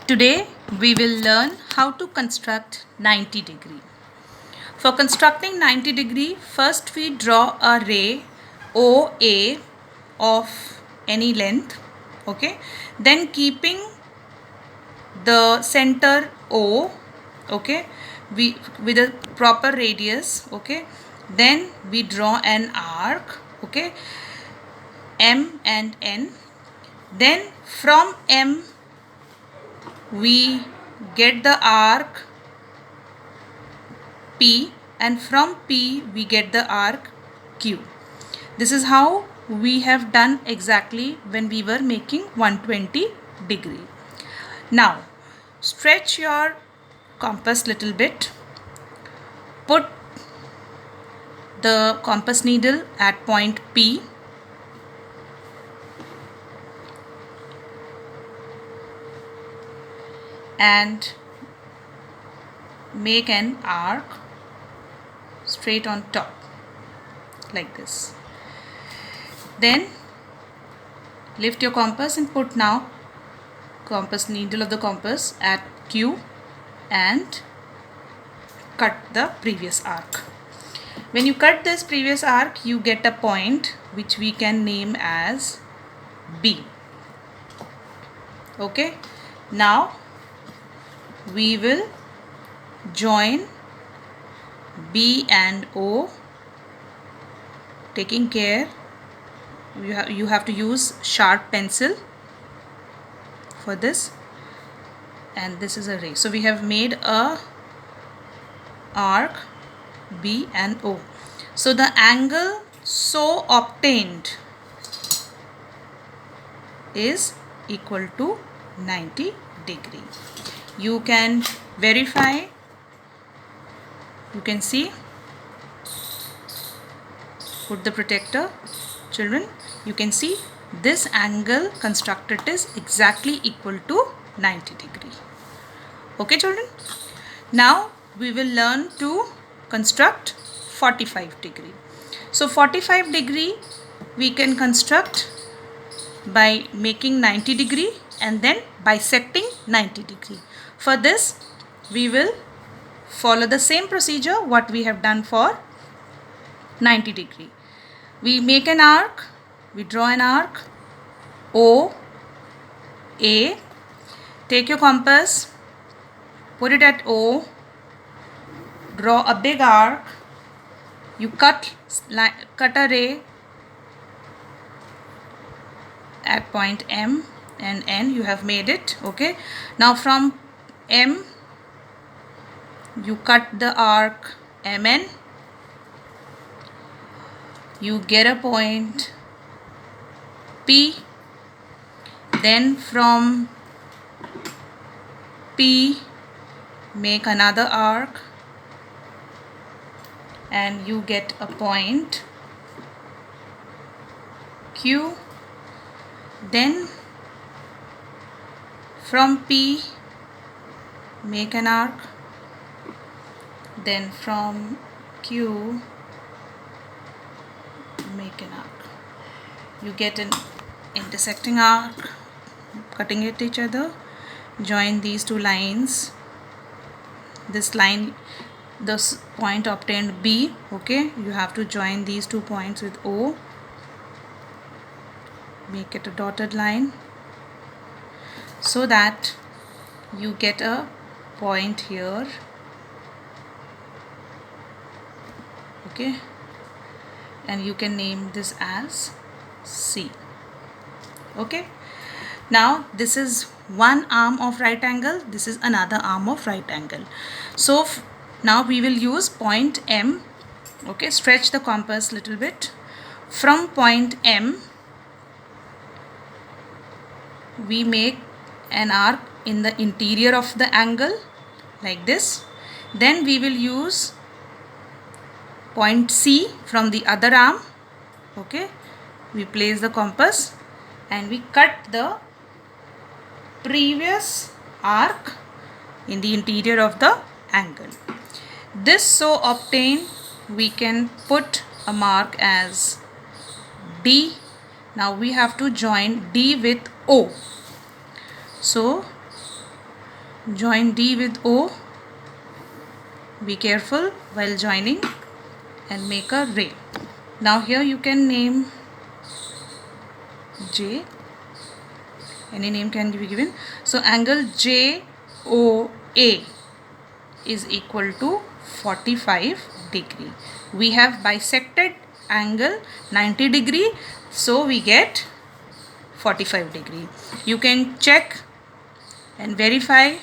Today we will learn how to construct 90 degree. For constructing 90 degree, first we draw a ray OA of any length, okay? Then keeping the center O, okay, we with a proper radius, okay? Then we draw an arc, okay, M and N. Then from M we get the arc P, and from P we get the arc Q. This is how we have done exactly when we were making 120 degree. Now stretch your compass little bit. Put the compass needle at point P. And make an arc straight on top like this. Then lift your compass and put now compass needle of the compass at Q and cut the previous arc. When you cut this previous arc, you get a point which we can name as B. Okay, now we will join B and O, taking care you have to use sharp pencil for this, and this is a ray. So we have made a arc B and O. So the angle so obtained is equal to 90 degree. You can verify, you can see, put the protector, children, you can see this angle constructed is exactly equal to 90 degree. Okay children, now we will learn to construct 45 degree. So 45 degree we can construct by making 90 degree and then bisecting 90 degree. For this we will follow the same procedure what we have done for 90 degree. We make an arc, we draw an arc O A, take your compass, put it at O, draw a big arc, you cut a ray at point M and N. You have made it. Okay, now from M you cut the arc MN, you get a point P, then from P make another arc and you get a point Q. Then from P make an arc, then from Q make an arc. You get an intersecting arc, cutting at each other. Join these two lines. This line, this point obtained B. Okay, you have to join these 2 points with O. Make it a dotted line so that you get a point here. Okay, and you can name this as C. Okay, now this is one arm of right angle, this is another arm of right angle. So now we will use point M. Okay, stretch the compass little bit. From point M we make an arc in the interior of the angle like this. Then we will use point C from the other arm. Okay, we place the compass and we cut the previous arc in the interior of the angle. This so obtained, we can put a mark as D. Now we have to join D with O. So Join D with O. Be careful while joining and make a ray. Now here you can name J. Any name can be given. So angle JOA is equal to 45 degree. We have bisected angle 90 degree, so we get 45 degree. You can check and verify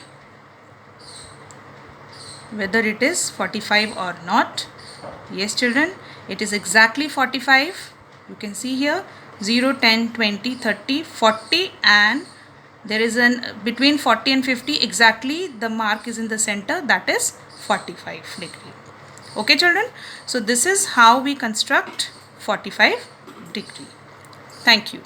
whether it is 45 or not. Yes children, it is exactly 45. You can see here 0, 10, 20, 30, 40, and there is an between 40 and 50 exactly the mark is in the center, that is 45 degree. Okay children, so this is how we construct 45 degree. Thank you.